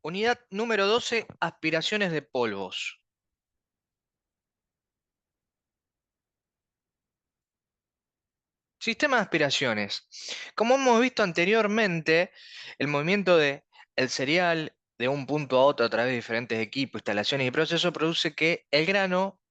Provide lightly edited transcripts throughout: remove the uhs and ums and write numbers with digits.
Unidad número 12, aspiraciones de polvos. Sistema de aspiraciones. Como hemos visto anteriormente, el movimiento de el cereal de un punto a otro a través de diferentes equipos, instalaciones y procesos produce que el grano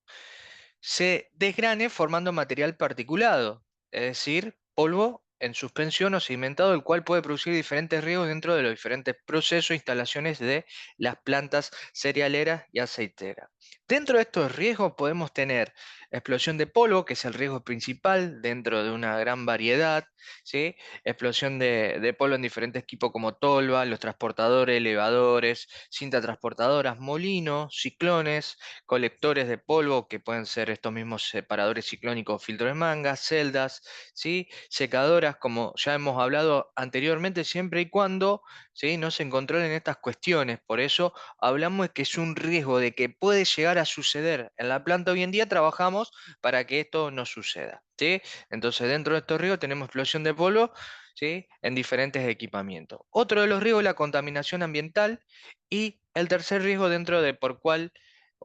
se desgrane formando material particulado, es decir, polvo en suspensión o sedimentado, el cual puede producir diferentes riesgos dentro de los diferentes procesos e instalaciones de las plantas cerealeras y aceiteras. Dentro de estos riesgos podemos tener explosión de polvo, que es el riesgo principal dentro de una gran variedad, ¿sí? Explosión de polvo en diferentes equipos como tolva, los transportadores, elevadores, cinta transportadoras, molinos, ciclones, colectores de polvo, que pueden ser estos mismos separadores ciclónicos, filtros de manga, celdas, ¿sí? Secadoras, como ya hemos hablado anteriormente, siempre y cuando, ¿sí?, no se controlen estas cuestiones. Por eso hablamos de que es un riesgo de que puede llegar a suceder en la planta. Hoy en día trabajamos para que esto no suceda, ¿sí? Entonces, dentro de estos riesgos tenemos explosión de polvo, ¿sí?, en diferentes equipamientos. Otro de los riesgos es la contaminación ambiental, y el tercer riesgo dentro de por cuál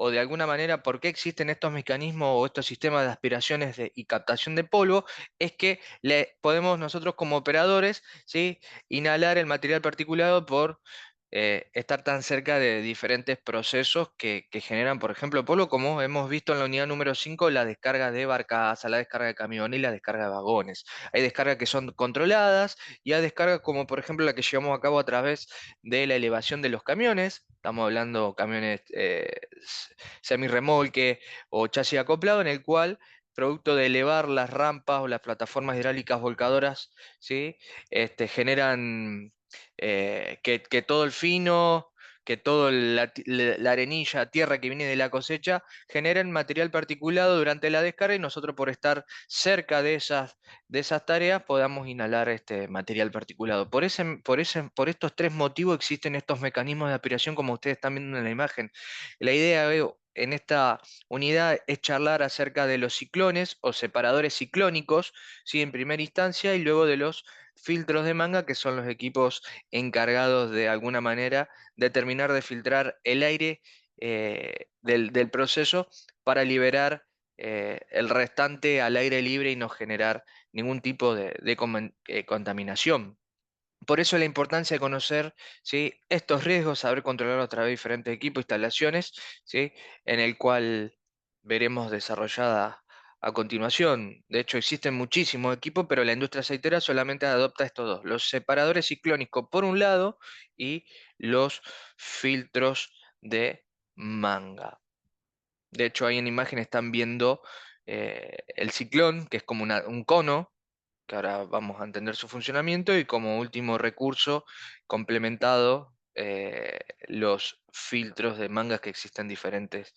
o de alguna manera por qué existen estos mecanismos o estos sistemas de aspiraciones y captación de polvo, es que le podemos nosotros como operadores, ¿sí?, inhalar el material particulado por estar tan cerca de diferentes procesos que generan, por ejemplo, polvo, como hemos visto en la unidad número 5, la descarga de barcaza, la descarga de camiones y la descarga de vagones. Hay descargas que son controladas y hay descargas como, por ejemplo, la que llevamos a cabo a través de la elevación de los camiones. Estamos hablando camiones semirremolque o chasis acoplado, en el cual, producto de elevar las rampas o las plataformas hidráulicas volcadoras, ¿sí?, generan que todo el fino, que toda la arenilla, tierra que viene de la cosecha, generan material particulado durante la descarga, y nosotros, por estar cerca de esas tareas, podamos inhalar este material particulado. Por estos tres motivos existen estos mecanismos de aspiración, como ustedes están viendo en la imagen. La idea en esta unidad es charlar acerca de los ciclones o separadores ciclónicos, ¿sí?, en primera instancia, y luego de los filtros de manga, que son los equipos encargados de alguna manera de terminar de filtrar el aire del proceso para liberar el restante al aire libre y no generar ningún tipo de contaminación. Por eso la importancia de conocer, ¿sí?, estos riesgos, saber controlarlos a través de diferentes equipos, instalaciones, ¿sí?, en el cual veremos desarrollada a continuación. De hecho, existen muchísimos equipos, pero la industria aceitera solamente adopta estos dos: los separadores ciclónicos por un lado y los filtros de manga. De hecho, ahí en imagen están viendo el ciclón, que es como un cono, que ahora vamos a entender su funcionamiento, y como último recurso complementado, los filtros de mangas que existen diferentes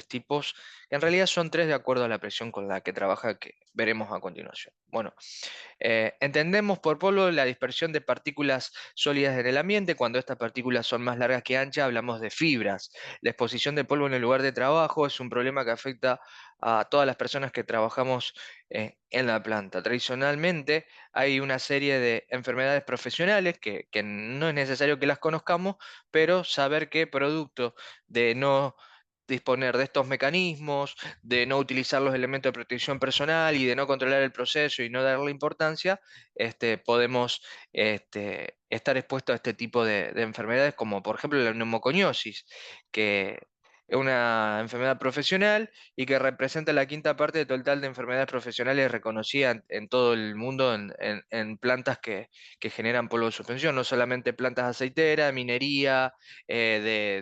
tipos, que en realidad son tres de acuerdo a la presión con la que trabaja, que veremos a continuación. Bueno, entendemos por polvo la dispersión de partículas sólidas en el ambiente. Cuando estas partículas son más largas que anchas, hablamos de fibras. La exposición de polvo en el lugar de trabajo es un problema que afecta a todas las personas que trabajamos en la planta. Tradicionalmente hay una serie de enfermedades profesionales que no es necesario que las conozcamos, pero saber que producto de no disponer de estos mecanismos, de no utilizar los elementos de protección personal y de no controlar el proceso y no darle importancia, podemos estar expuestos a este tipo de enfermedades, como por ejemplo la neumoconiosis, que es una enfermedad profesional y que representa la quinta parte del total de enfermedades profesionales reconocidas en todo el mundo en plantas que generan polvo de suspensión, no solamente plantas aceiteras, minería,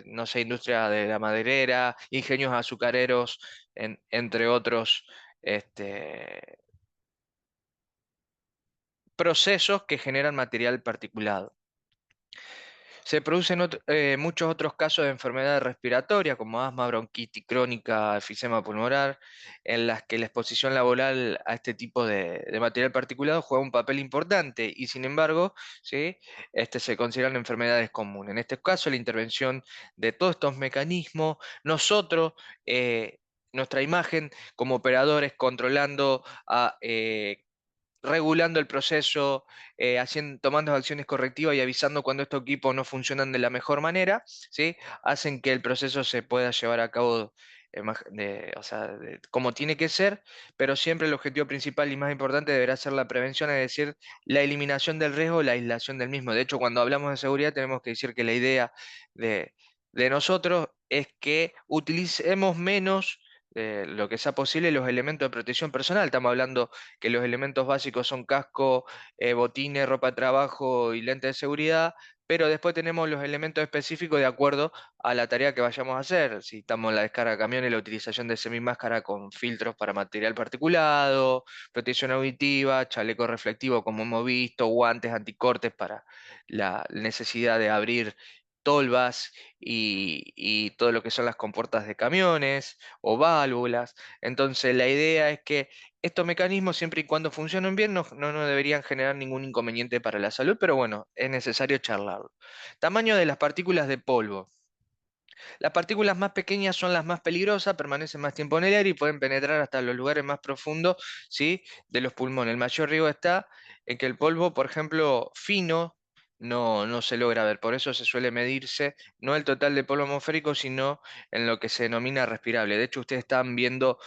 no sé, industria de la maderera, ingenios azucareros, entre otros este, procesos que generan material particulado. Se producen muchos otros casos de enfermedades respiratorias como asma, bronquitis crónica, efisema pulmonar, en las que la exposición laboral a este tipo de material particulado juega un papel importante y sin embargo, ¿sí? Se consideran enfermedades comunes. En este caso, la intervención de todos estos mecanismos, nosotros, nuestra imagen como operadores controlando regulando el proceso, tomando acciones correctivas y avisando cuando estos equipos no funcionan de la mejor manera, ¿sí? Hacen que el proceso se pueda llevar a cabo o sea, como tiene que ser, pero siempre el objetivo principal y más importante deberá ser la prevención, es decir, la eliminación del riesgo, la aislación del mismo. De hecho, cuando hablamos de seguridad tenemos que decir que la idea de, de nosotros es que utilicemos menos lo que sea posible los elementos de protección personal. Estamos hablando que los elementos básicos son casco, botines, ropa de trabajo y lentes de seguridad, pero después tenemos los elementos específicos de acuerdo a la tarea que vayamos a hacer. Si estamos en la descarga de camiones, la utilización de semimáscara con filtros para material particulado, protección auditiva, chaleco reflectivo como hemos visto, guantes anticortes para la necesidad de abrir tolvas y todo lo que son las compuertas de camiones o válvulas. Entonces, la idea es que estos mecanismos, siempre y cuando funcionen bien, no deberían generar ningún inconveniente para la salud, pero bueno, es necesario charlarlo. Tamaño de las partículas de polvo. Las partículas más pequeñas son las más peligrosas, permanecen más tiempo en el aire y pueden penetrar hasta los lugares más profundos, ¿sí? De los pulmones. El mayor riesgo está en que el polvo, por ejemplo, fino, no se logra ver. Por eso se suele medirse no el total de polvo atmosférico, sino en lo que se denomina respirable. De hecho, ustedes están viendo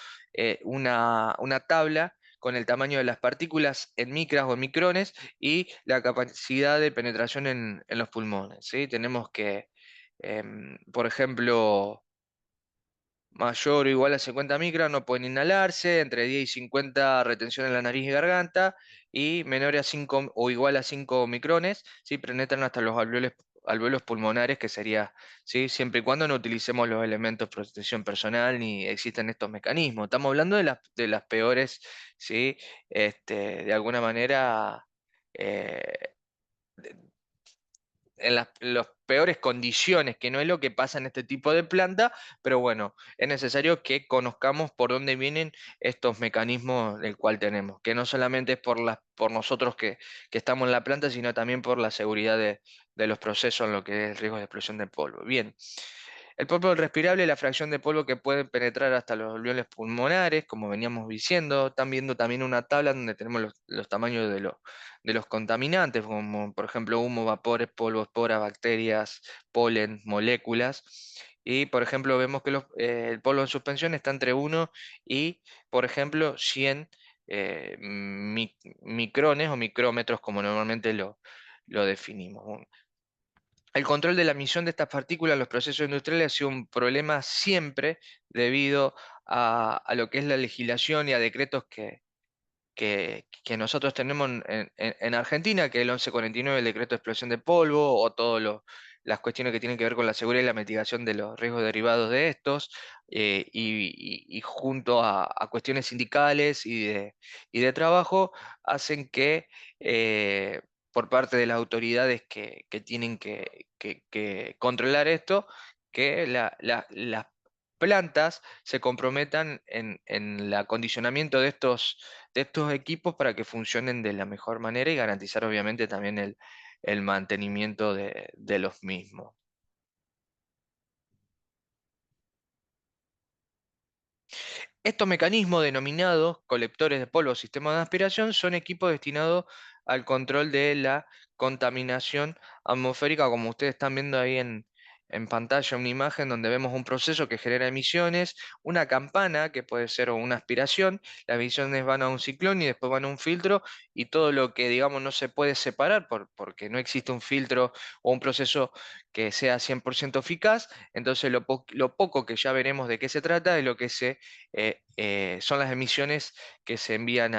una tabla con el tamaño de las partículas en micras o en micrones y la capacidad de penetración en los pulmones, ¿sí? Tenemos que por ejemplo, mayor o igual a 50 micras no pueden inhalarse, entre 10 y 50 retención en la nariz y garganta, y menores a 5 o igual a 5 micrones, ¿sí? Penetran hasta los alvéolos pulmonares, que sería, ¿sí? Siempre y cuando no utilicemos los elementos de protección personal ni existen estos mecanismos. Estamos hablando de las peores, ¿sí? De alguna manera... eh, en las peores condiciones, que no es lo que pasa en este tipo de planta, pero bueno, es necesario que conozcamos por dónde vienen estos mecanismos del cual tenemos, que no solamente es por nosotros que estamos en la planta, sino también por la seguridad de los procesos en lo que es el riesgo de explosión de polvo. Bien. El polvo respirable es la fracción de polvo que puede penetrar hasta los alveolos pulmonares, como veníamos diciendo. Están viendo también una tabla donde tenemos los tamaños de los contaminantes, como por ejemplo humo, vapores, polvo, esporas, bacterias, polen, moléculas. Y por ejemplo vemos que el polvo en suspensión está entre 1 y, por ejemplo, 100 micrones o micrómetros, como normalmente lo definimos. El control de la emisión de estas partículas en los procesos industriales ha sido un problema siempre debido a lo que es la legislación y a decretos que nosotros tenemos en Argentina, que es el 1149, el decreto de explosión de polvo, o todo las cuestiones que tienen que ver con la seguridad y la mitigación de los riesgos derivados de estos, y junto a cuestiones sindicales y de trabajo, hacen que por parte de las autoridades que tienen que controlar esto, que las plantas se comprometan en el acondicionamiento de estos equipos para que funcionen de la mejor manera y garantizar obviamente también el mantenimiento de los mismos. Estos mecanismos denominados colectores de polvo o sistemas de aspiración son equipos destinados al control de la contaminación atmosférica, como ustedes están viendo ahí en pantalla, una imagen donde vemos un proceso que genera emisiones, una campana que puede ser una aspiración, las emisiones van a un ciclón y después van a un filtro, y todo lo que digamos no se puede separar porque no existe un filtro o un proceso que sea 100% eficaz. Entonces lo poco que ya veremos de qué se trata es lo que son las emisiones que se envían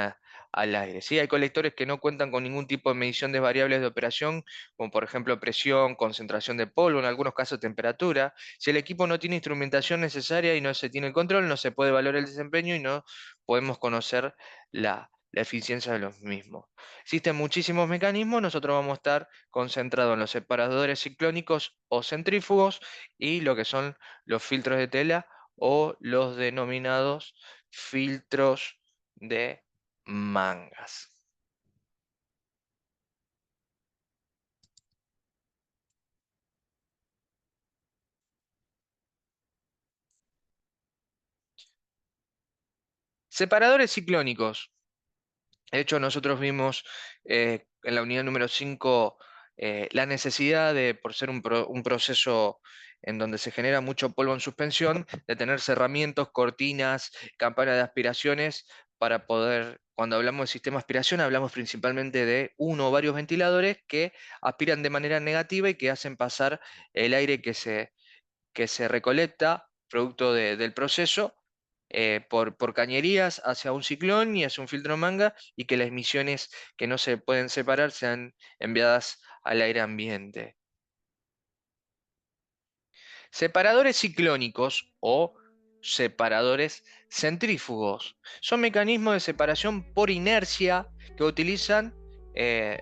al aire. ¿Sí? Hay colectores que no cuentan con ningún tipo de medición de variables de operación, como por ejemplo presión, concentración de polvo, en algunos casos temperatura. Si el equipo no tiene instrumentación necesaria y no se tiene el control, no se puede valorar el desempeño y no podemos conocer la eficiencia de los mismos. Existen muchísimos mecanismos, nosotros vamos a estar concentrados en los separadores ciclónicos o centrífugos y lo que son los filtros de tela o los denominados filtros de mangas. Separadores ciclónicos. De hecho, nosotros vimos en la unidad número 5 la necesidad de, por ser un proceso en donde se genera mucho polvo en suspensión, de tener cerramientos, cortinas, campanas de aspiraciones para poder, cuando hablamos de sistema de aspiración, hablamos principalmente de uno o varios ventiladores que aspiran de manera negativa y que hacen pasar el aire que se recolecta producto del proceso por cañerías hacia un ciclón y hacia un filtro manga, y que las emisiones que no se pueden separar sean enviadas al aire ambiente. Separadores ciclónicos o separadores centrífugos son mecanismos de separación por inercia que utilizan eh,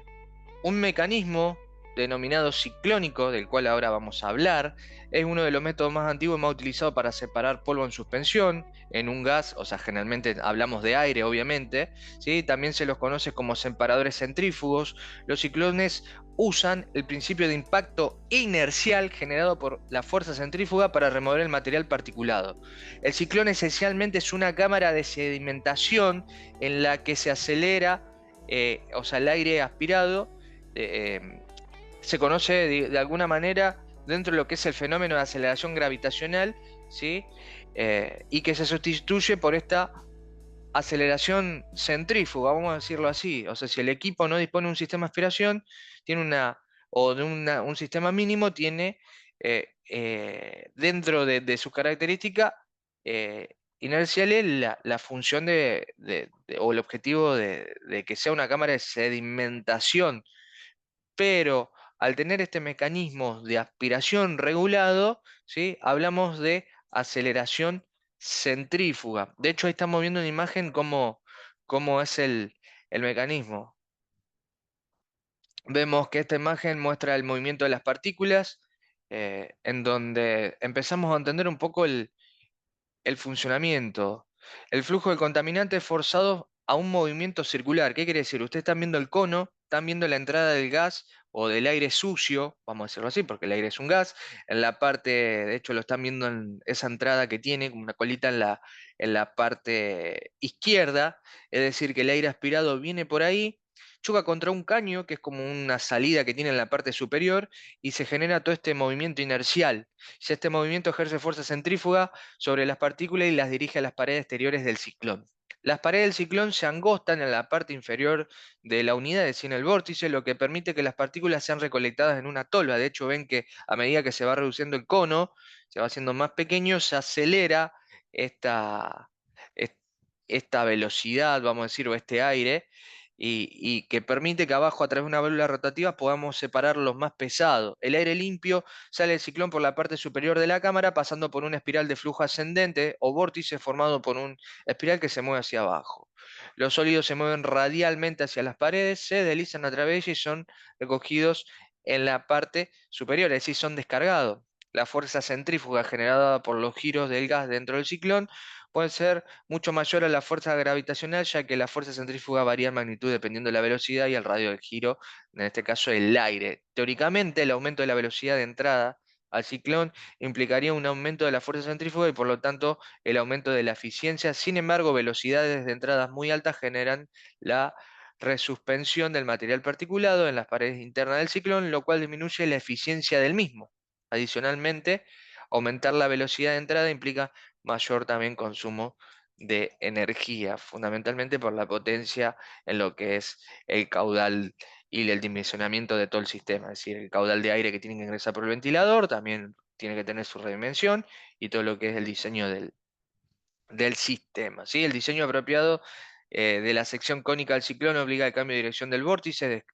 un mecanismo denominado ciclónico, del cual ahora vamos a hablar. Es uno de los métodos más antiguos y más utilizados para separar polvo en suspensión en un gas, o sea, generalmente hablamos de aire, obviamente, ¿sí? También se los conoce como separadores centrífugos. Los ciclones usan el principio de impacto inercial generado por la fuerza centrífuga para remover el material particulado. El ciclón esencialmente es una cámara de sedimentación en la que se acelera, o sea, el aire aspirado se conoce de alguna manera dentro de lo que es el fenómeno de aceleración gravitacional, ¿sí? Y que se sustituye por esta aceleración centrífuga, vamos a decirlo así. O sea, si el equipo no dispone de un sistema de aspiración, tiene o de un sistema mínimo, tiene dentro de sus características inerciales la función o el objetivo de que sea una cámara de sedimentación, pero al tener este mecanismo de aspiración regulado, ¿sí? Hablamos de aceleración centrífuga. De hecho, ahí estamos viendo en imagen cómo es el mecanismo. Vemos que esta imagen muestra el movimiento de las partículas, en donde empezamos a entender un poco el funcionamiento. El flujo de contaminantes forzado a un movimiento circular. ¿Qué quiere decir? Ustedes están viendo el cono, están viendo la entrada del gas o del aire sucio, vamos a decirlo así, porque el aire es un gas. En la parte, de hecho, lo están viendo en esa entrada que tiene, como una colita en la parte izquierda. Es decir, que el aire aspirado viene por ahí, choca contra un caño, que es como una salida que tiene en la parte superior, y se genera todo este movimiento inercial. Si este movimiento ejerce fuerza centrífuga sobre las partículas y las dirige a las paredes exteriores del ciclón. Las paredes del ciclón se angostan en la parte inferior de la unidad, es decir, en el vórtice, lo que permite que las partículas sean recolectadas en una tolva. De hecho, ven que a medida que se va reduciendo el cono, se va haciendo más pequeño, se acelera esta, est- esta velocidad, vamos a decir, o este aire, y que permite que abajo, a través de una válvula rotativa, podamos separar los más pesados. El aire limpio sale del ciclón por la parte superior de la cámara, pasando por una espiral de flujo ascendente o vórtice formado por una espiral que se mueve hacia abajo. Los sólidos se mueven radialmente hacia las paredes, se deslizan a través de ellas y son recogidos en la parte superior, es decir, son descargados. La fuerza centrífuga generada por los giros del gas dentro del ciclón puede ser mucho mayor a la fuerza gravitacional, ya que la fuerza centrífuga varía en magnitud dependiendo de la velocidad y el radio del giro, en este caso el aire. Teóricamente, el aumento de la velocidad de entrada al ciclón implicaría un aumento de la fuerza centrífuga y por lo tanto el aumento de la eficiencia. Sin embargo, velocidades de entradas muy altas generan la resuspensión del material particulado en las paredes internas del ciclón, lo cual disminuye la eficiencia del mismo. Adicionalmente, aumentar la velocidad de entrada implica mayor también consumo de energía, fundamentalmente por la potencia en lo que es el caudal y el dimensionamiento de todo el sistema. Es decir, el caudal de aire que tiene que ingresar por el ventilador también tiene que tener su redimensión y todo lo que es el diseño del sistema, ¿sí? El diseño apropiado de la sección cónica del ciclón obliga al cambio de dirección del vórtice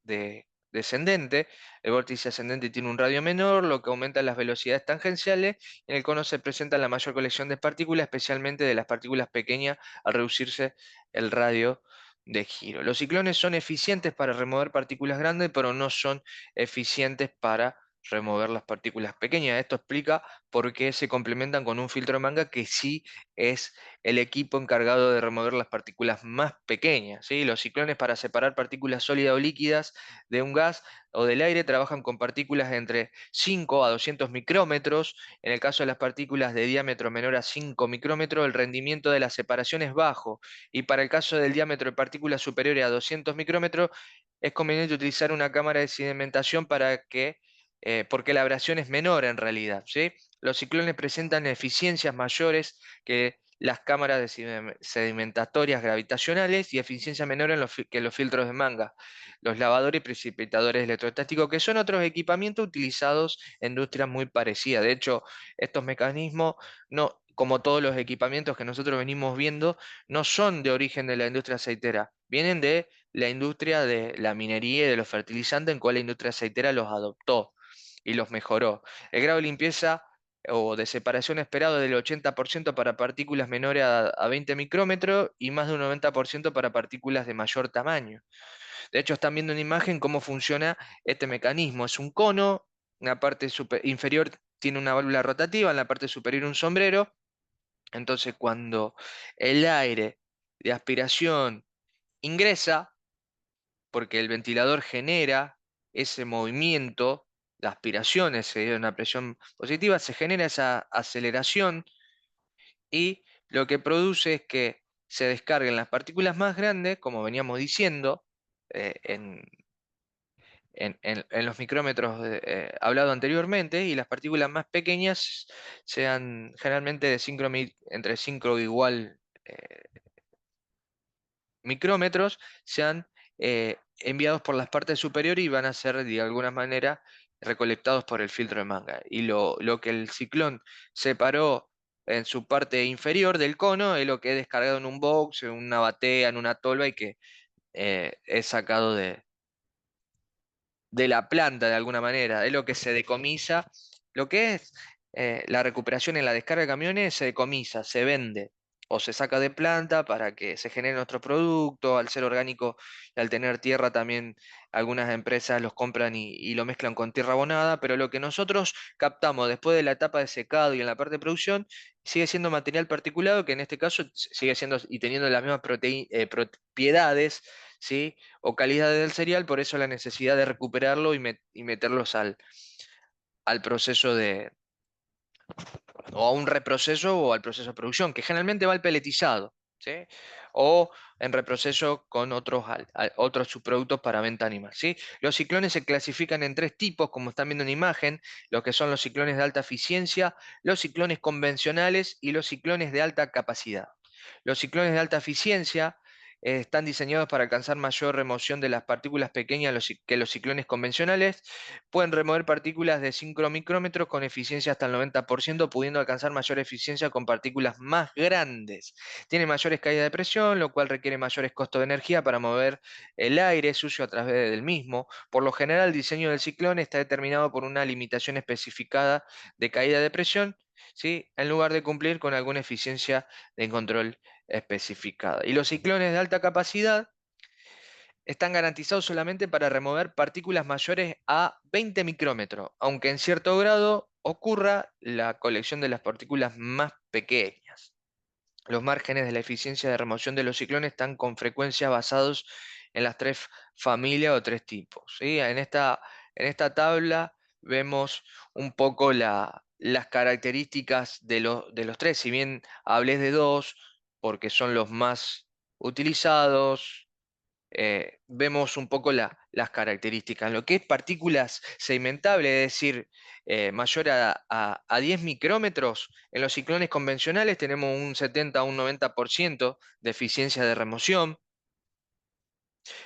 descendente. El vórtice ascendente tiene un radio menor, lo que aumenta las velocidades tangenciales. En el cono se presenta la mayor colección de partículas, especialmente de las partículas pequeñas, al reducirse el radio de giro. Los ciclones son eficientes para remover partículas grandes, pero no son eficientes para remover las partículas pequeñas. Esto explica por qué se complementan con un filtro de manga que sí es el equipo encargado de remover las partículas más pequeñas, ¿sí? Los ciclones para separar partículas sólidas o líquidas de un gas o del aire trabajan con partículas de entre 5 a 200 micrómetros. En el caso de las partículas de diámetro menor a 5 micrómetros, el rendimiento de la separación es bajo. Y para el caso del diámetro de partículas superiores a 200 micrómetros, es conveniente utilizar una cámara de sedimentación porque la abrasión es menor en realidad, ¿sí? Los ciclones presentan eficiencias mayores que las cámaras de sedimentatorias gravitacionales y eficiencia menor que los filtros de manga, los lavadores y precipitadores electrostáticos, que son otros equipamientos utilizados en industrias muy parecidas. De hecho, estos mecanismos, no, como todos los equipamientos que nosotros venimos viendo, no son de origen de la industria aceitera, vienen de la industria de la minería y de los fertilizantes, en cual la industria aceitera los adoptó y los mejoró. El grado de limpieza o de separación esperado del 80% para partículas menores a 20 micrómetros y más de un 90% para partículas de mayor tamaño. De hecho, están viendo en imagen cómo funciona este mecanismo. Es un cono, en la parte inferior tiene una válvula rotativa, en la parte superior un sombrero. Entonces, cuando el aire de aspiración ingresa, porque el ventilador genera ese movimiento, la aspiración es una presión positiva, se genera esa aceleración y lo que produce es que se descarguen las partículas más grandes, como veníamos diciendo, en los micrómetros hablado anteriormente, y las partículas más pequeñas sean generalmente de entre 5 igual micrómetros, sean enviados por las partes superiores y van a ser de alguna manera recolectados por el filtro de manga. Y lo que el ciclón separó en su parte inferior del cono es lo que es descargado en un box, en una batea, en una tolva y que es sacado de la planta de alguna manera, es lo que se decomisa, lo que es la recuperación en la descarga de camiones se decomisa, se vende o se saca de planta para que se genere nuestro producto, al ser orgánico y al tener tierra también algunas empresas los compran y lo mezclan con tierra abonada, pero lo que nosotros captamos después de la etapa de secado y en la parte de producción sigue siendo material particulado que en este caso sigue siendo y teniendo las mismas propiedades, ¿sí? O calidad del cereal, por eso la necesidad de recuperarlo y meterlos al proceso o a un reproceso o al proceso de producción, que generalmente va al peletizado, ¿sí? O en reproceso con otros subproductos para venta animal, ¿sí? Los ciclones se clasifican en tres tipos, como están viendo en imagen, lo que son los ciclones de alta eficiencia, los ciclones convencionales y los ciclones de alta capacidad. Los ciclones de alta eficiencia están diseñados para alcanzar mayor remoción de las partículas pequeñas que los ciclones convencionales. Pueden remover partículas de 5 micrómetros con eficiencia hasta el 90%, pudiendo alcanzar mayor eficiencia con partículas más grandes. Tiene mayores caídas de presión, lo cual requiere mayores costos de energía para mover el aire sucio a través del mismo. Por lo general, el diseño del ciclón está determinado por una limitación especificada de caída de presión, ¿sí? En lugar de cumplir con alguna eficiencia de control especificada. Y los ciclones de alta capacidad están garantizados solamente para remover partículas mayores a 20 micrómetros, aunque en cierto grado ocurra la colección de las partículas más pequeñas. Los márgenes de la eficiencia de remoción de los ciclones están con frecuencia basados en las tres familias o tres tipos, ¿sí? En esta tabla vemos un poco las características de los tres, si bien hablé de dos, porque son los más utilizados. Vemos un poco las características. Lo que es partículas segmentables, es decir, mayor a 10 micrómetros, en los ciclones convencionales tenemos un 70 a un 90% de eficiencia de remoción.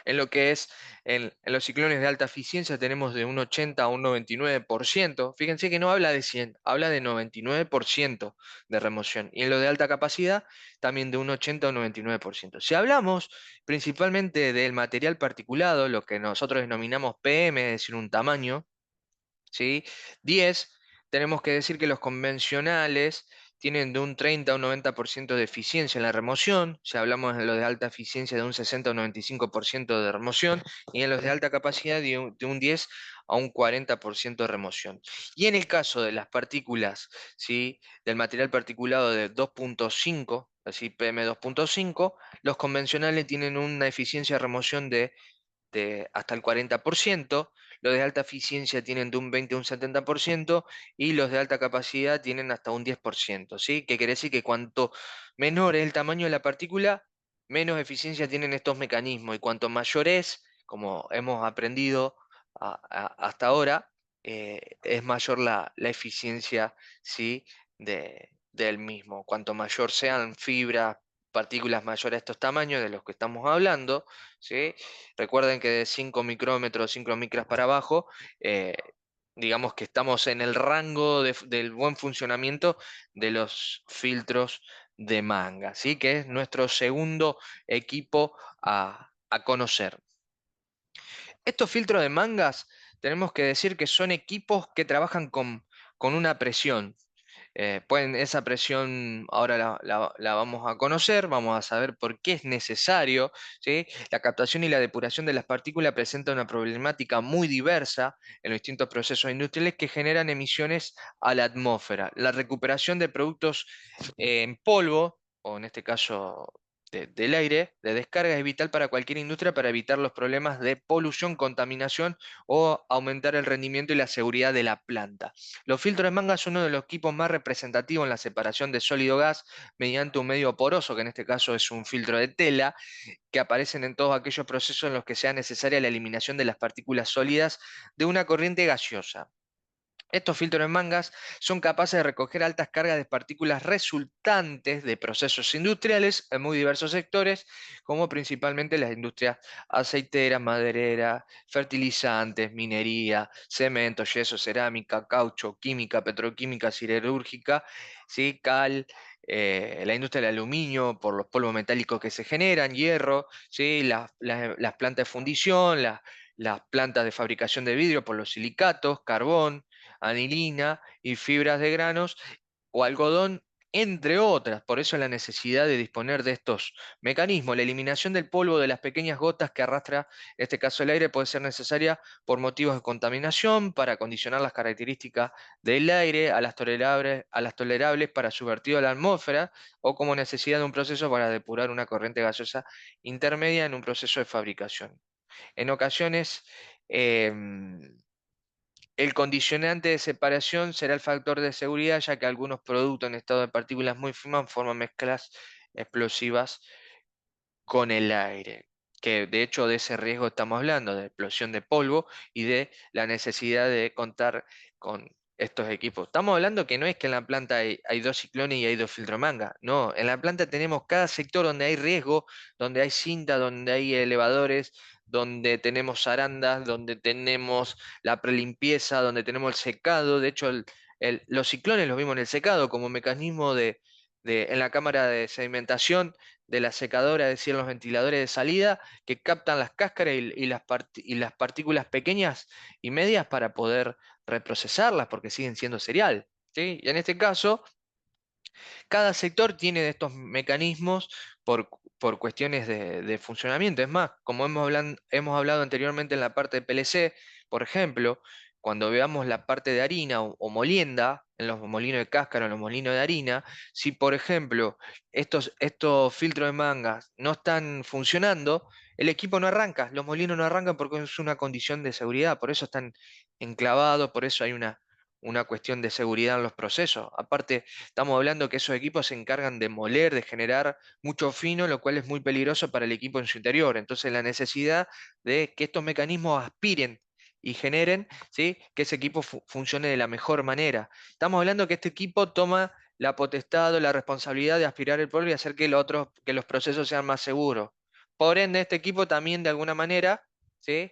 En lo que es en los ciclones de alta eficiencia tenemos de un 80 a un 99%. Fíjense que no habla de 100, habla de 99% de remoción. Y en lo de alta capacidad también de un 80 a un 99%. Si hablamos principalmente del material particulado, lo que nosotros denominamos PM, es decir, un tamaño, ¿sí? 10, tenemos que decir que los convencionales tienen de un 30 a un 90% de eficiencia en la remoción, si hablamos de los de alta eficiencia de un 60 a un 95% de remoción, y en los de alta capacidad de un 10 a un 40% de remoción. Y en el caso de las partículas, ¿sí? Del material particulado de 2.5, así PM2.5, los convencionales tienen una eficiencia de remoción de hasta el 40%, los de alta eficiencia tienen de un 20 a un 70% y los de alta capacidad tienen hasta un 10%, ¿sí? Que quiere decir que cuanto menor es el tamaño de la partícula, menos eficiencia tienen estos mecanismos y cuanto mayor es, como hemos aprendido hasta ahora, es mayor la eficiencia, ¿sí? Del mismo. Cuanto mayor sean fibras, partículas mayores a estos tamaños de los que estamos hablando, ¿sí? Recuerden que de 5 micrómetros, 5 micras para abajo, eh, digamos que estamos en el rango del buen funcionamiento de los filtros de manga, ¿sí? Que es nuestro segundo equipo a conocer. Estos filtros de mangas tenemos que decir que son equipos que trabajan con una presión. Esa presión ahora la vamos a conocer, vamos a saber por qué es necesario, ¿sí? La captación y la depuración de las partículas presenta una problemática muy diversa en los distintos procesos industriales que generan emisiones a la atmósfera. La recuperación de productos en polvo, o en este caso del aire, de descarga, es vital para cualquier industria para evitar los problemas de polución, contaminación o aumentar el rendimiento y la seguridad de la planta. Los filtros de manga son uno de los equipos más representativos en la separación de sólido gas mediante un medio poroso, que en este caso es un filtro de tela, que aparecen en todos aquellos procesos en los que sea necesaria la eliminación de las partículas sólidas de una corriente gaseosa. Estos filtros en mangas son capaces de recoger altas cargas de partículas resultantes de procesos industriales en muy diversos sectores, como principalmente las industrias aceiteras, madereras, fertilizantes, minería, cemento, yeso, cerámica, caucho, química, petroquímica, siderúrgica, ¿sí? Cal, la industria del aluminio por los polvos metálicos que se generan, hierro, ¿sí? Las plantas de fundición, las plantas de fabricación de vidrio por los silicatos, carbón, anilina y fibras de granos o algodón, entre otras. Por eso la necesidad de disponer de estos mecanismos. La eliminación del polvo de las pequeñas gotas que arrastra, en este caso el aire, puede ser necesaria por motivos de contaminación, para acondicionar las características del aire a las tolerables para su vertido a la atmósfera, o como necesidad de un proceso para depurar una corriente gaseosa intermedia en un proceso de fabricación. En ocasiones, em, el condicionante de separación será el factor de seguridad, ya que algunos productos en estado de partículas muy finas forman mezclas explosivas con el aire. Que de hecho de ese riesgo estamos hablando, de explosión de polvo y de la necesidad de contar estos equipos. Estamos hablando que no es que en la planta hay dos ciclones y hay dos filtromangas. No, en la planta tenemos cada sector donde hay riesgo, donde hay cinta, donde hay elevadores, donde tenemos zarandas, donde tenemos la prelimpieza, donde tenemos el secado. De hecho, los ciclones los vimos en el secado como mecanismo en la cámara de sedimentación de la secadora, es decir, los ventiladores de salida que captan las cáscaras y las partículas pequeñas y medias para poder reprocesarlas porque siguen siendo cereal, ¿sí? Y en este caso, cada sector tiene de estos mecanismos por, por cuestiones de funcionamiento. Es más, como hemos hablado anteriormente en la parte de PLC, por ejemplo, cuando veamos la parte de harina o molienda, en los molinos de cáscara, en los molinos de harina, si por ejemplo estos filtros de mangas no están funcionando, el equipo no arranca, los molinos no arrancan porque es una condición de seguridad, por eso están enclavados, por eso hay una cuestión de seguridad en los procesos. Aparte, estamos hablando que esos equipos se encargan de moler, de generar mucho fino, lo cual es muy peligroso para el equipo en su interior. Entonces, la necesidad de que estos mecanismos aspiren y generen, ¿sí?, que ese equipo funcione de la mejor manera. Estamos hablando que este equipo toma la potestad o la responsabilidad de aspirar el polvo y hacer que los procesos sean más seguros. Por ende, este equipo también de alguna manera, ¿sí?,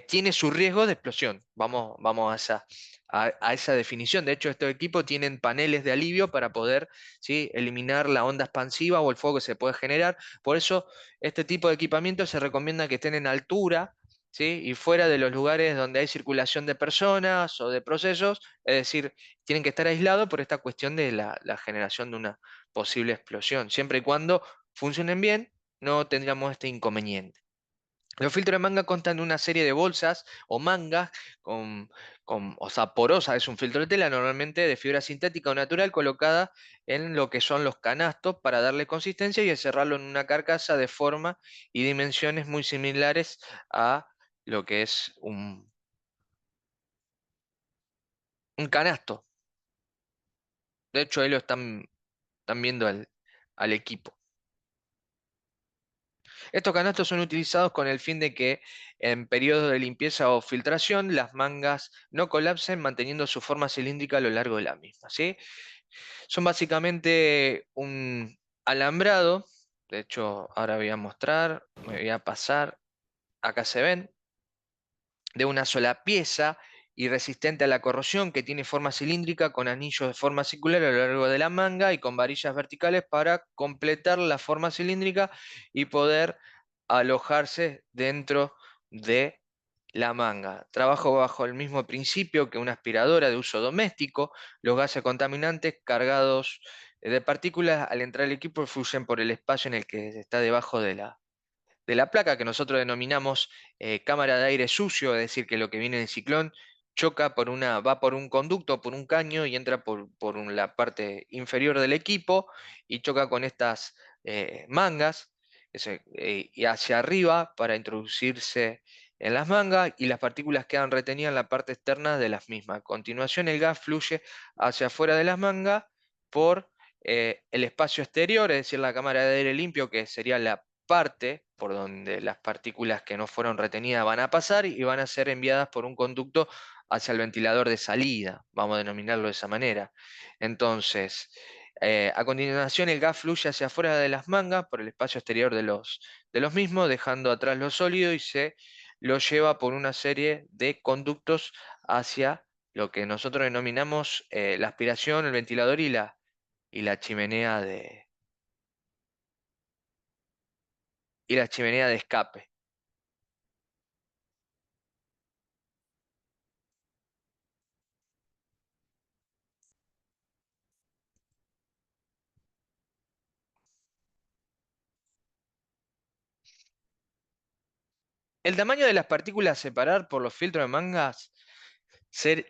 tiene su riesgo de explosión. Vamos a esa definición. De hecho, estos equipos tienen paneles de alivio para poder, ¿sí?, eliminar la onda expansiva o el fuego que se puede generar. Por eso, este tipo de equipamiento se recomienda que estén en altura, ¿sí?, y fuera de los lugares donde hay circulación de personas o de procesos. Es decir, tienen que estar aislados por esta cuestión de la generación de una posible explosión. Siempre y cuando funcionen bien, no tendríamos este inconveniente. Los filtros de manga constan de una serie de bolsas o mangas con, o sea, porosa, es un filtro de tela normalmente de fibra sintética o natural colocada en lo que son los canastos para darle consistencia y encerrarlo en una carcasa de forma y dimensiones muy similares a lo que es un canasto. De hecho, ahí lo están viendo al equipo. Estos canastos son utilizados con el fin de que en periodos de limpieza o filtración las mangas no colapsen manteniendo su forma cilíndrica a lo largo de la misma, ¿sí? Son básicamente un alambrado, de hecho ahora voy a mostrar, me voy a pasar, acá se ven, de una sola pieza y resistente a la corrosión que tiene forma cilíndrica con anillos de forma circular a lo largo de la manga y con varillas verticales para completar la forma cilíndrica y poder alojarse dentro de la manga. Trabajo bajo el mismo principio que una aspiradora de uso doméstico. Los gases contaminantes cargados de partículas al entrar al equipo fluyen por el espacio en el que está debajo de la placa que nosotros denominamos cámara de aire sucio, es decir, que lo que viene del ciclón va por un conducto, por un caño y entra la parte inferior del equipo y choca con estas mangas y hacia arriba para introducirse en las mangas y las partículas quedan retenidas en la parte externa de las mismas. A continuación, el gas fluye hacia afuera de las mangas por el espacio exterior, es decir, la cámara de aire limpio, que sería la parte por donde las partículas que no fueron retenidas van a pasar y van a ser enviadas por un conducto hacia el ventilador de salida, vamos a denominarlo de esa manera. Entonces, a continuación el gas fluye hacia afuera de las mangas por el espacio exterior de los mismos, dejando atrás lo sólido y se lo lleva por una serie de conductos hacia lo que nosotros denominamos la aspiración, el ventilador y la chimenea y la chimenea de escape. El tamaño de las partículas a separar por los filtros de mangas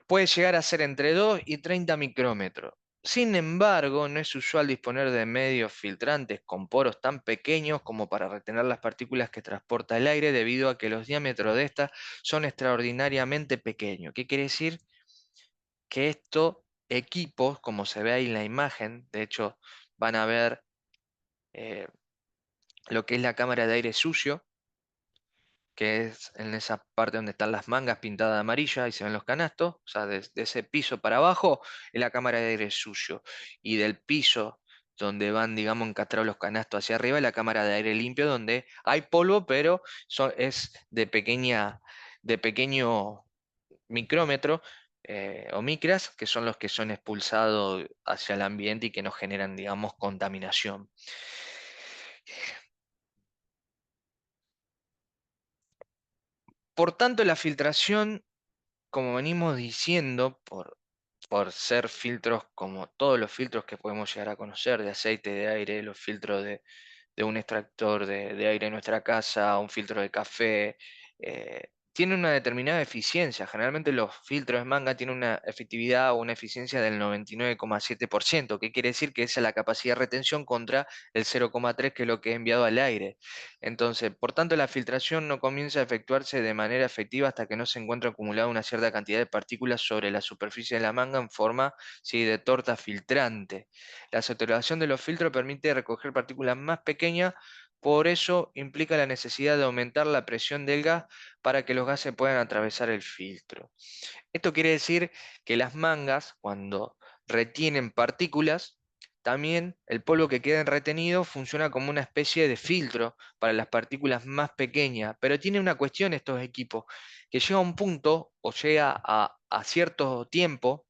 puede llegar a ser entre 2 y 30 micrómetros. Sin embargo, no es usual disponer de medios filtrantes con poros tan pequeños como para retener las partículas que transporta el aire debido a que los diámetros de estas son extraordinariamente pequeños. ¿Qué quiere decir? Que estos equipos, como se ve ahí en la imagen, de hecho van a ver eh, lo que es la cámara de aire sucio, que es en esa parte donde están las mangas pintadas de amarilla y se ven los canastos, o sea, de ese piso para abajo es la cámara de aire sucio. Y del piso donde van, digamos, encastrados los canastos hacia arriba es la cámara de aire limpio, donde hay polvo, pero es de pequeño micrómetro. O micras, que son los que son expulsados hacia el ambiente y que nos generan, digamos, contaminación. Por tanto, la filtración, como venimos diciendo, por ser filtros como todos los filtros que podemos llegar a conocer, de aceite, de aire, los filtros de un extractor de aire en nuestra casa, un filtro de café, tiene una determinada eficiencia. Generalmente los filtros de manga tienen una efectividad o una eficiencia del 99,7%, que quiere decir que esa es la capacidad de retención contra el 0,3, que es lo que es enviado al aire. Entonces, por tanto, la filtración no comienza a efectuarse de manera efectiva hasta que no se encuentra acumulada una cierta cantidad de partículas sobre la superficie de la manga en forma, sí, de torta filtrante. La saturación de los filtros permite recoger partículas más pequeñas, por eso implica la necesidad de aumentar la presión del gas para que los gases puedan atravesar el filtro. Esto quiere decir que las mangas, cuando retienen partículas, también el polvo que queda retenido funciona como una especie de filtro para las partículas más pequeñas. Pero tiene una cuestión estos equipos, que llega a un punto o llega a cierto tiempo,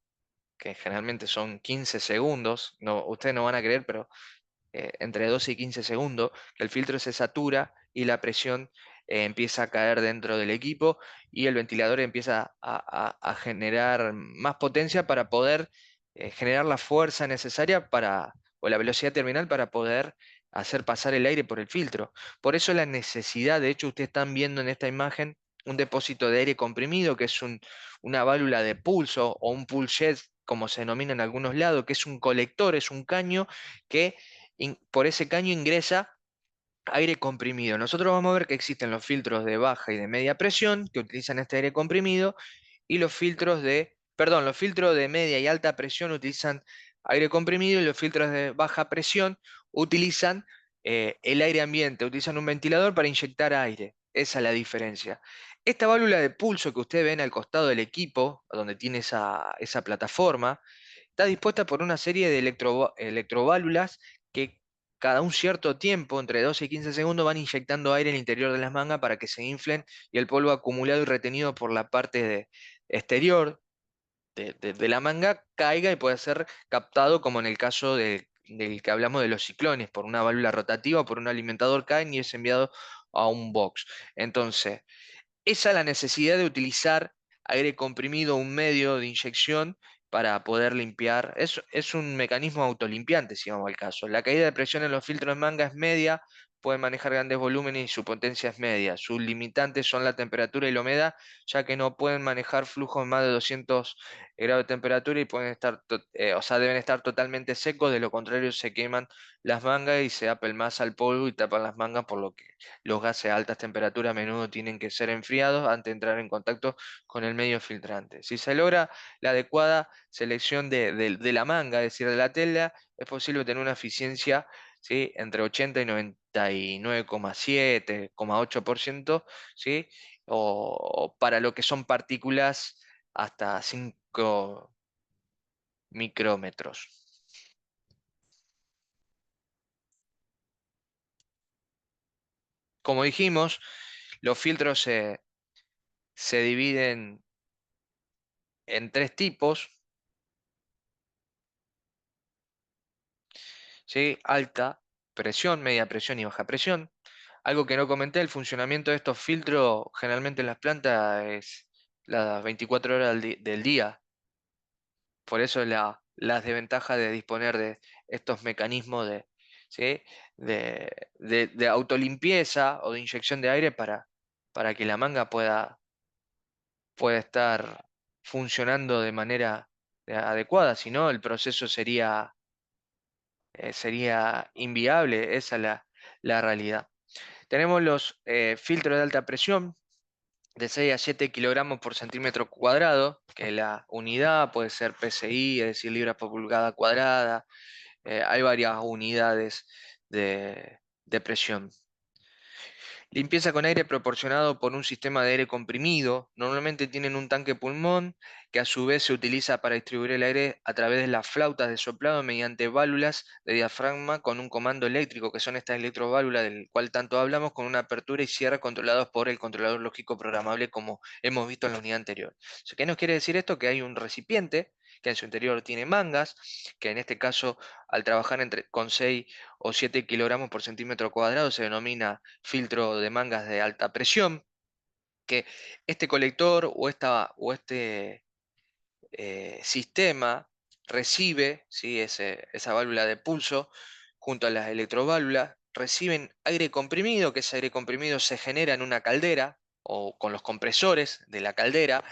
que generalmente son 15 segundos, no, ustedes no van a creer, pero entre 12 y 15 segundos, que el filtro se satura y la presión empieza a caer dentro del equipo y el ventilador empieza a generar más potencia para poder generar la fuerza necesaria o la velocidad terminal para poder hacer pasar el aire por el filtro. Por eso la necesidad, de hecho, ustedes están viendo en esta imagen un depósito de aire comprimido, que es una válvula de pulso o un pulse jet, como se denomina en algunos lados, que es un colector, es un caño que por ese caño ingresa aire comprimido. Nosotros vamos a ver que existen los filtros de baja y de media presión que utilizan este aire comprimido y los filtros de media y alta presión utilizan aire comprimido y los filtros de baja presión utilizan el aire ambiente, utilizan un ventilador para inyectar aire. Esa es la diferencia. Esta válvula de pulso que ustedes ven al costado del equipo, donde tiene esa plataforma, está dispuesta por una serie de electroválvulas que cada un cierto tiempo, entre 12 y 15 segundos, van inyectando aire en el interior de las mangas para que se inflen y el polvo acumulado y retenido por la parte exterior de la manga caiga y pueda ser captado, como en el caso del que hablamos de los ciclones, por una válvula rotativa o por un alimentador caen y es enviado a un box. Entonces, esa es la necesidad de utilizar aire comprimido, un medio de inyección para poder limpiar. Es un mecanismo autolimpiante, si vamos al caso. La caída de presión en los filtros de manga es media, pueden manejar grandes volúmenes y su potencia es media. Sus limitantes son la temperatura y la humedad, ya que no pueden manejar flujos más de 200 grados de temperatura y pueden o sea, deben estar totalmente secos, de lo contrario se queman las mangas y se apelmaza el polvo y tapan las mangas, por lo que los gases a altas temperaturas a menudo tienen que ser enfriados antes de entrar en contacto con el medio filtrante. Si se logra la adecuada selección de la manga, es decir, de la tela, es posible tener una eficiencia, ¿sí?, entre 80 y 99,7, 8%, ¿sí?, o para lo que son partículas hasta 5 micrómetros. Como dijimos, los filtros se dividen en tres tipos, ¿sí? Alta presión, media presión y baja presión. Algo que no comenté, el funcionamiento de estos filtros generalmente en las plantas es las 24 horas del día. Por eso las desventajas de disponer de estos mecanismos ¿sí?, de autolimpieza o de inyección de aire para que la manga pueda estar funcionando de manera adecuada. Si no, el proceso sería inviable. Esa es la realidad. Tenemos los filtros de alta presión de 6 a 7 kilogramos por centímetro cuadrado, que la unidad puede ser PSI, es decir, libras por pulgada cuadrada. Hay varias unidades de presión. Limpieza con aire proporcionado por un sistema de aire comprimido. Normalmente tienen un tanque pulmón que a su vez se utiliza para distribuir el aire a través de las flautas de soplado mediante válvulas de diafragma con un comando eléctrico, que son estas electroválvulas del cual tanto hablamos, con una apertura y cierre controlados por el controlador lógico programable como hemos visto en la unidad anterior. ¿Qué nos quiere decir esto? Que hay un recipiente que en su interior tiene mangas, que en este caso al trabajar con 6 o 7 kilogramos por centímetro cuadrado se denomina filtro de mangas de alta presión, que este colector o este sistema recibe, ¿sí? Esa válvula de pulso junto a las electroválvulas, reciben aire comprimido, que ese aire comprimido se genera en una caldera o con los compresores de la caldera,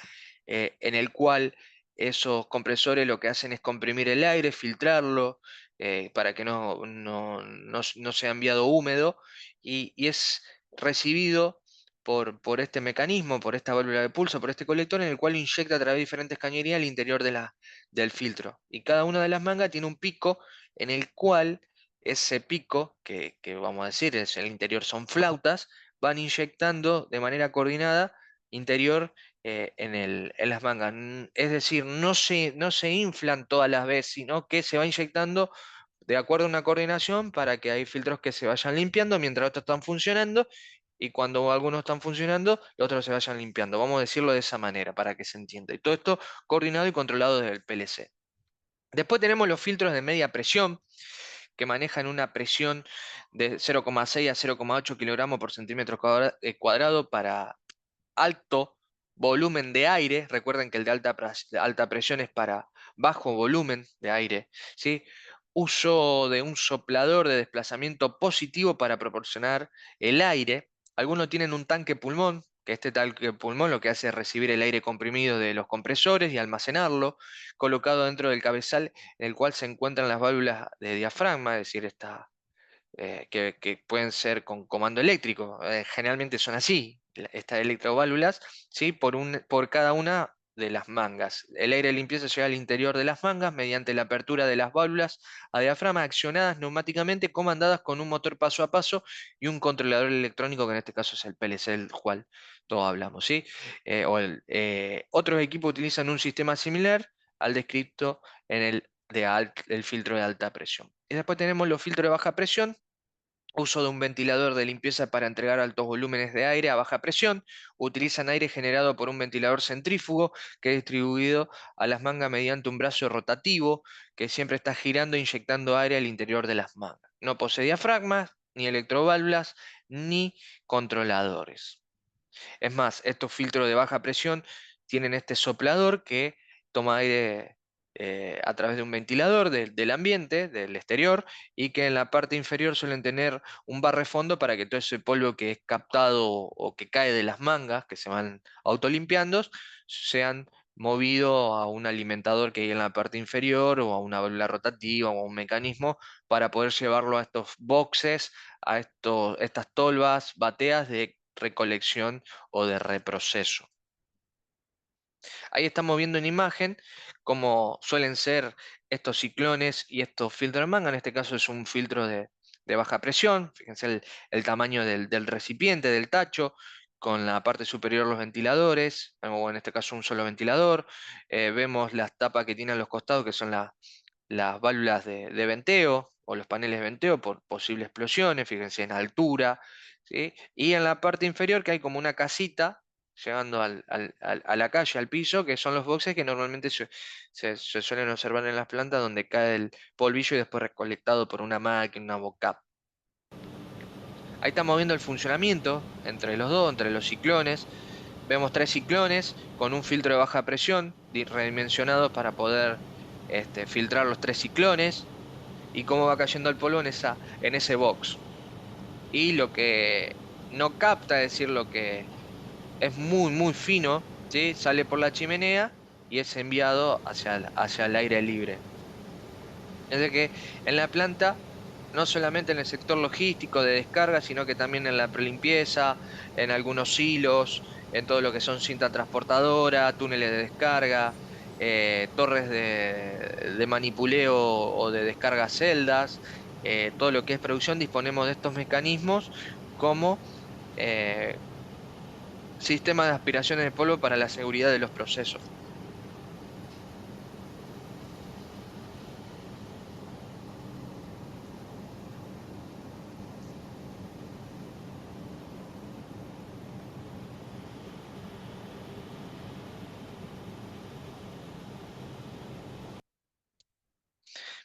en el cual esos compresores lo que hacen es comprimir el aire, filtrarlo, para que no sea enviado húmedo, y es recibido por este mecanismo, por esta válvula de pulso, por este colector, en el cual inyecta a través de diferentes cañerías al interior del filtro. Y cada una de las mangas tiene un pico en el cual ese pico, que vamos a decir, es el interior son flautas, van inyectando de manera coordinada interior, en las mangas. Es decir, no se inflan todas las veces, sino que se va inyectando de acuerdo a una coordinación para que hay filtros que se vayan limpiando mientras otros están funcionando, y cuando algunos están funcionando, los otros se vayan limpiando. Vamos a decirlo de esa manera para que se entienda. Y todo esto coordinado y controlado desde el PLC. Después tenemos los filtros de media presión, que manejan una presión de 0,6 a 0,8 kilogramos por centímetro cuadrado para alto volumen de aire. Recuerden que el de alta presión es para bajo volumen de aire, ¿sí? Uso de un soplador de desplazamiento positivo para proporcionar el aire. Algunos tienen un tanque pulmón, que este tanque pulmón lo que hace es recibir el aire comprimido de los compresores y almacenarlo, colocado dentro del cabezal en el cual se encuentran las válvulas de diafragma, es decir, que pueden ser con comando eléctrico. Generalmente son así, estas electroválvulas, ¿sí? Por cada una de las mangas. El aire de limpieza llega al interior de las mangas mediante la apertura de las válvulas a diafragma accionadas neumáticamente, comandadas con un motor paso a paso y un controlador electrónico, que en este caso es el PLC, del cual todos hablamos, ¿sí? Otros equipos utilizan un sistema similar al descrito en el filtro de alta presión. Y después tenemos los filtros de baja presión. Uso de un ventilador de limpieza para entregar altos volúmenes de aire a baja presión. Utilizan aire generado por un ventilador centrífugo que es distribuido a las mangas mediante un brazo rotativo que siempre está girando e inyectando aire al interior de las mangas. No posee diafragmas, ni electroválvulas, ni controladores. Es más, estos filtros de baja presión tienen este soplador que toma aire, a través de un ventilador del ambiente, del exterior, y que en la parte inferior suelen tener un barrefondo para que todo ese polvo que es captado o que cae de las mangas, que se van autolimpiando, sean movido a un alimentador que hay en la parte inferior, o a una válvula rotativa, o a un mecanismo para poder llevarlo a estos boxes, estas tolvas, bateas de recolección o de reproceso. Ahí estamos viendo en imagen cómo suelen ser estos ciclones y estos filtros de manga. En este caso es un filtro de baja presión. Fíjense el tamaño del recipiente, del tacho, con la parte superior los ventiladores, o en este caso un solo ventilador. Vemos las tapas que tienen a los costados, que son las válvulas de venteo o los paneles de venteo por posibles explosiones. Fíjense en altura, ¿sí? Y en la parte inferior, que hay como una casita llegando a la calle, al piso, que son los boxes que normalmente se suelen observar en las plantas, donde cae el polvillo y después recolectado por una máquina, una bocap. Ahí estamos viendo el funcionamiento entre los dos, entre los ciclones. Vemos tres ciclones con un filtro de baja presión redimensionados para poder, filtrar los tres ciclones, y cómo va cayendo el polvo en ese box. Y lo que no capta, es decir, lo que es muy, muy fino, ¿sí? Sale por la chimenea y es enviado hacia el aire libre. Es de que en la planta, no solamente en el sector logístico de descarga, sino que también en la prelimpieza, en algunos silos, en todo lo que son cinta transportadora, túneles de descarga, torres de manipuleo o de descarga celdas, todo lo que es producción, disponemos de estos mecanismos como eh, sistema de aspiraciones de polvo para la seguridad de los procesos.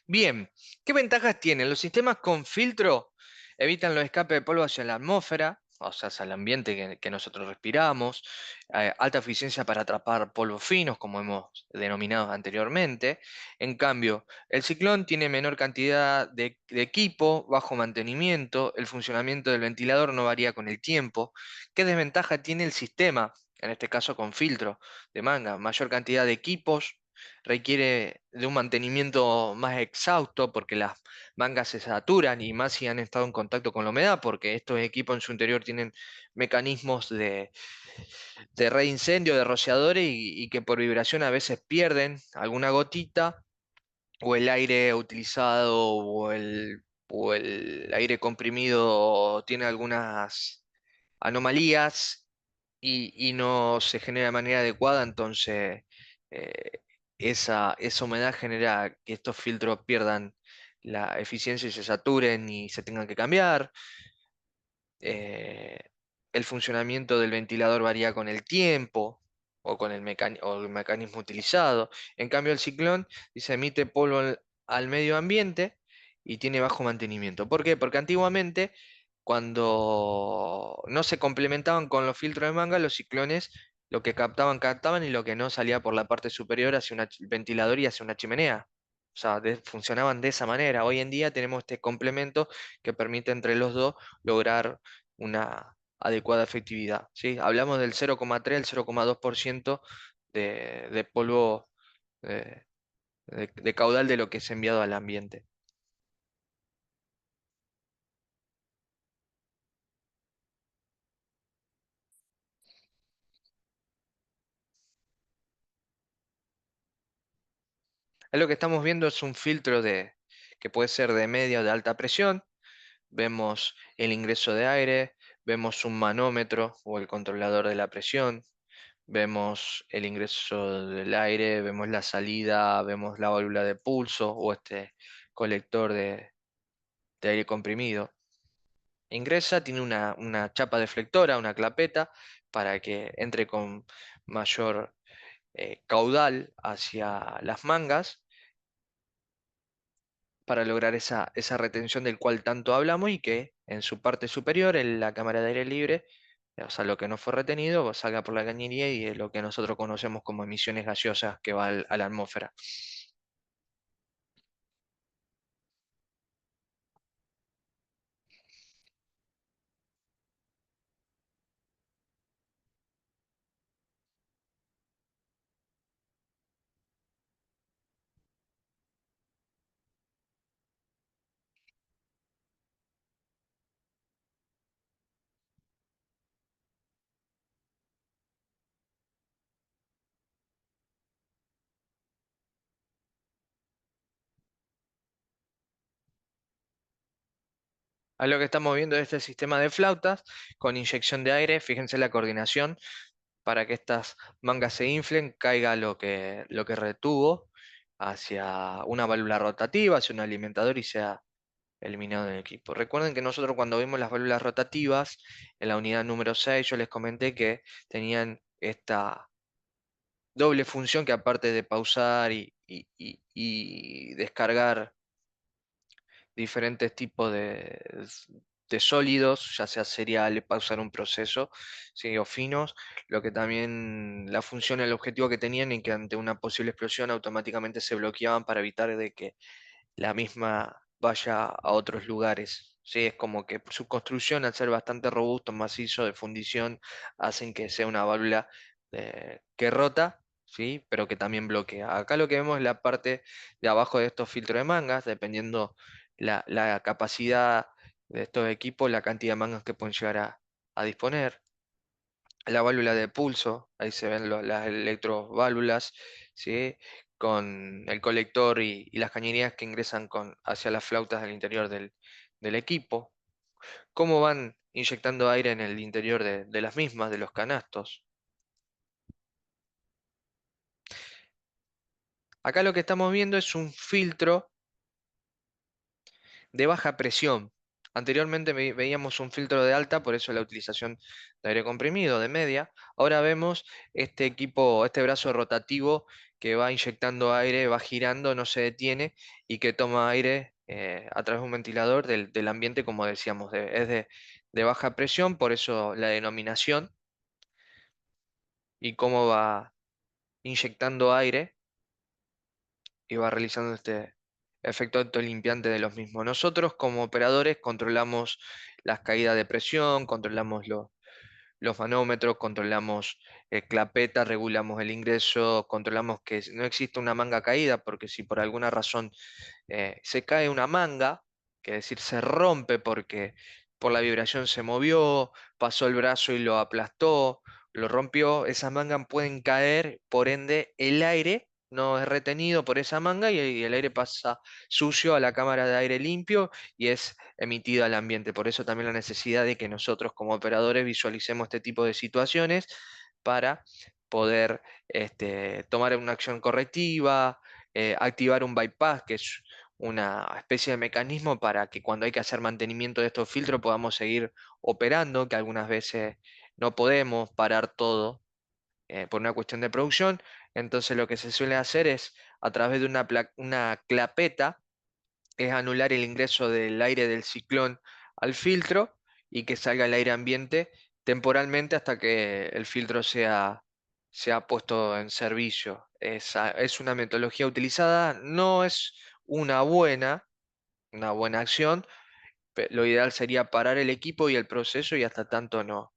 Bien, ¿qué ventajas tienen? Los sistemas con filtro evitan los escapes de polvo hacia la atmósfera, o sea, hacia el ambiente que nosotros respiramos, alta eficiencia para atrapar polvos finos, como hemos denominado anteriormente. En cambio, el ciclón tiene menor cantidad de equipo, bajo mantenimiento, el funcionamiento del ventilador no varía con el tiempo. ¿Qué desventaja tiene el sistema? En este caso con filtro de manga, mayor cantidad de equipos, requiere de un mantenimiento más exhausto porque las mangas se saturan y más si han estado en contacto con la humedad, porque estos equipos en su interior tienen mecanismos de reincendio, de rociadores y que por vibración a veces pierden alguna gotita o el aire utilizado o el aire comprimido tiene algunas anomalías y no se genera de manera adecuada, entonces eh, esa humedad genera que estos filtros pierdan la eficiencia y se saturen y se tengan que cambiar. eh, el funcionamiento del ventilador varía con el tiempo o con o el mecanismo utilizado. En cambio, el ciclón dice, emite polvo al medio ambiente y tiene bajo mantenimiento. ¿Por qué? Porque antiguamente, cuando no se complementaban con los filtros de manga, los ciclones lo que captaban, captaban y lo que no salía por la parte superior hacia un ventilador y hacia una chimenea. O sea, funcionaban de esa manera. Hoy en día tenemos este complemento que permite entre los dos lograr una adecuada efectividad, ¿sí? Hablamos del 0,3 al 0,2% de polvo eh, de caudal de lo que es enviado al ambiente. Lo que estamos viendo es un filtro que puede ser de media o de alta presión. Vemos el ingreso de aire, vemos un manómetro o el controlador de la presión, vemos el ingreso del aire, vemos la salida, vemos la válvula de pulso o este colector de aire comprimido. Ingresa, tiene una chapa deflectora, una clapeta, para que entre con mayor caudal hacia las mangas para lograr esa retención del cual tanto hablamos y que en su parte superior, en la cámara de aire libre, o sea, lo que no fue retenido, salga por la cañería y es lo que nosotros conocemos como emisiones gaseosas que va a la atmósfera. A lo que estamos viendo es este sistema de flautas con inyección de aire, fíjense la coordinación para que estas mangas se inflen, caiga lo que retuvo hacia una válvula rotativa, hacia un alimentador y sea eliminado del equipo. Recuerden que nosotros cuando vimos las válvulas rotativas en la unidad número 6 yo les comenté que tenían esta doble función que aparte de pausar y descargar diferentes tipos de sólidos, ya sea cereales, pausar un proceso, ¿sí? O finos, lo que también la función, el objetivo que tenían y que ante una posible explosión automáticamente se bloqueaban para evitar de que la misma vaya a otros lugares. Sí, es como que su construcción, al ser bastante robusto, macizo, de fundición, hacen que sea una válvula que rota, ¿sí? Pero que también bloquea. Acá lo que vemos es la parte de abajo de estos filtros de mangas, dependiendo la capacidad de estos equipos, la cantidad de mangas que pueden llegar a disponer. La válvula de pulso, ahí se ven las electroválvulas, ¿sí? Con el colector y las cañerías que ingresan hacia las flautas del interior del equipo. ¿Cómo van inyectando aire en el interior de las mismas, de los canastos. Acá lo que estamos viendo es un filtro de baja presión. Anteriormente veíamos un filtro de alta, por eso la utilización de aire comprimido, de media. Ahora vemos este equipo, este brazo rotativo que va inyectando aire, va girando, no se detiene y que toma aire a través de un ventilador del ambiente, como decíamos, es de baja presión, por eso la denominación y cómo va inyectando aire y va realizando este efecto autolimpiante de los mismos. Nosotros como operadores controlamos las caídas de presión, controlamos los manómetros, controlamos clapeta, regulamos el ingreso, controlamos que no exista una manga caída, porque si por alguna razón se cae una manga, que decir se rompe porque por la vibración se movió, pasó el brazo y lo aplastó, lo rompió, esas mangas pueden caer, por ende el aire no es retenido por esa manga y el aire pasa sucio a la cámara de aire limpio y es emitido al ambiente. Por eso también la necesidad de que nosotros como operadores visualicemos este tipo de situaciones para poder tomar una acción correctiva, activar un bypass, que es una especie de mecanismo para que cuando hay que hacer mantenimiento de estos filtros podamos seguir operando, que algunas veces no podemos parar todo por una cuestión de producción. Entonces lo que se suele hacer es a través de una clapeta, es anular el ingreso del aire del ciclón al filtro y que salga el aire ambiente temporalmente hasta que el filtro sea puesto en servicio. Es una metodología utilizada, no es una una buena acción. Lo ideal sería parar el equipo y el proceso y hasta tanto no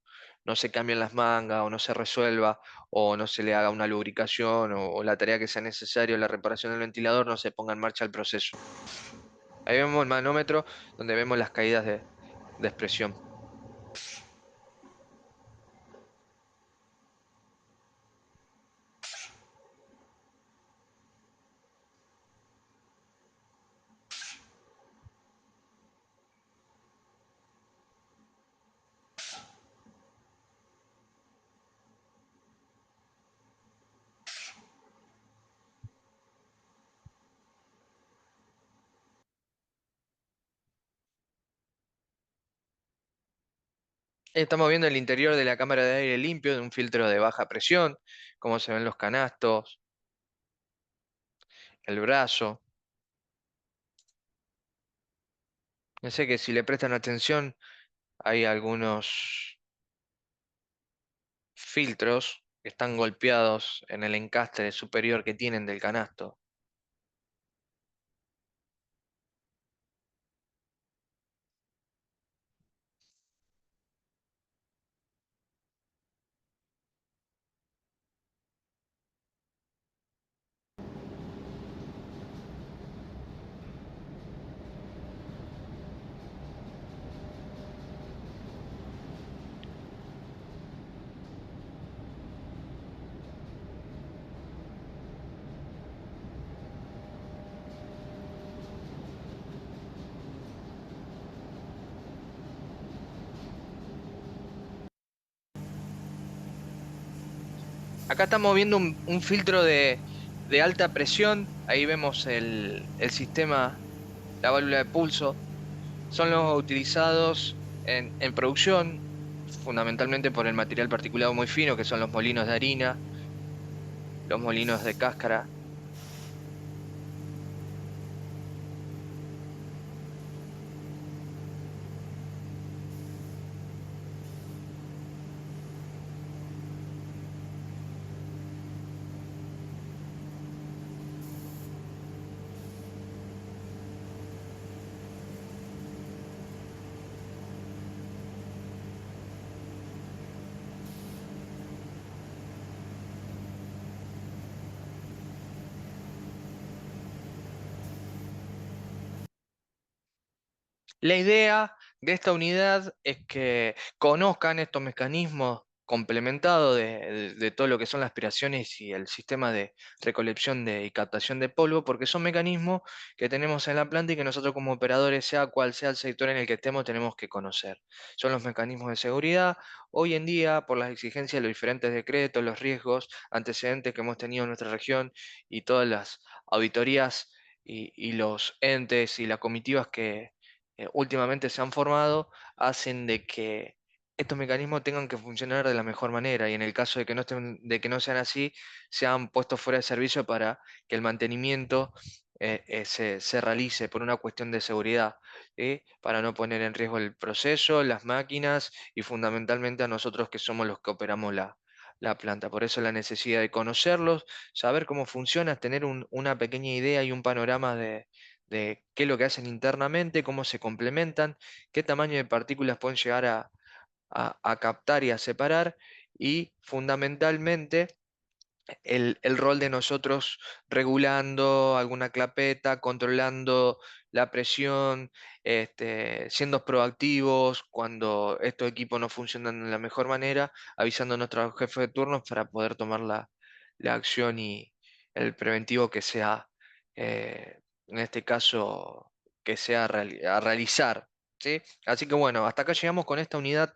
se cambien las mangas o no se resuelva o no se le haga una lubricación o la tarea que sea necesaria, la reparación del ventilador, no se ponga en marcha el proceso. Ahí vemos el manómetro donde vemos las caídas de expresión. Estamos viendo el interior de la cámara de aire limpio de un filtro de baja presión, cómo se ven los canastos, el brazo. No sé que si le prestan atención hay algunos filtros que están golpeados en el encastre superior que tienen del canasto. Acá estamos viendo un filtro de alta presión. Ahí vemos el sistema, la válvula de pulso. Son los utilizados en producción, fundamentalmente por el material particulado muy fino, que son los molinos de harina, los molinos de cáscara. La idea de esta unidad es que conozcan estos mecanismos complementado de todo lo que son las aspiraciones y el sistema de recolección y captación de polvo, porque son mecanismos que tenemos en la planta y que nosotros como operadores, sea cual sea el sector en el que estemos, tenemos que conocer. Son los mecanismos de seguridad. Hoy en día, por las exigencias de los diferentes decretos, los riesgos, antecedentes que hemos tenido en nuestra región y todas las auditorías y los entes y las comitivas que últimamente se han formado, hacen de que estos mecanismos tengan que funcionar de la mejor manera y en el caso de que no de que no sean así, sean puestos fuera de servicio para que el mantenimiento se realice por una cuestión de seguridad, ¿sí? Para no poner en riesgo el proceso, las máquinas y fundamentalmente a nosotros que somos los que operamos la planta. Por eso la necesidad de conocerlos, saber cómo funciona, tener una pequeña idea y un panorama de qué es lo que hacen internamente, cómo se complementan, qué tamaño de partículas pueden llegar a captar y a separar y fundamentalmente el rol de nosotros regulando alguna clapeta, controlando la presión, siendo proactivos cuando estos equipos no funcionan de la mejor manera, avisando a nuestro jefe de turno para poder tomar la acción y el preventivo que sea, en este caso, que sea a realizar. ¿Sí? Así que bueno, hasta acá llegamos con esta unidad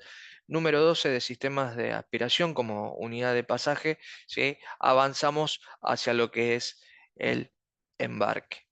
número 12 de sistemas de aspiración como unidad de pasaje. ¿Sí? Avanzamos hacia lo que es el embarque.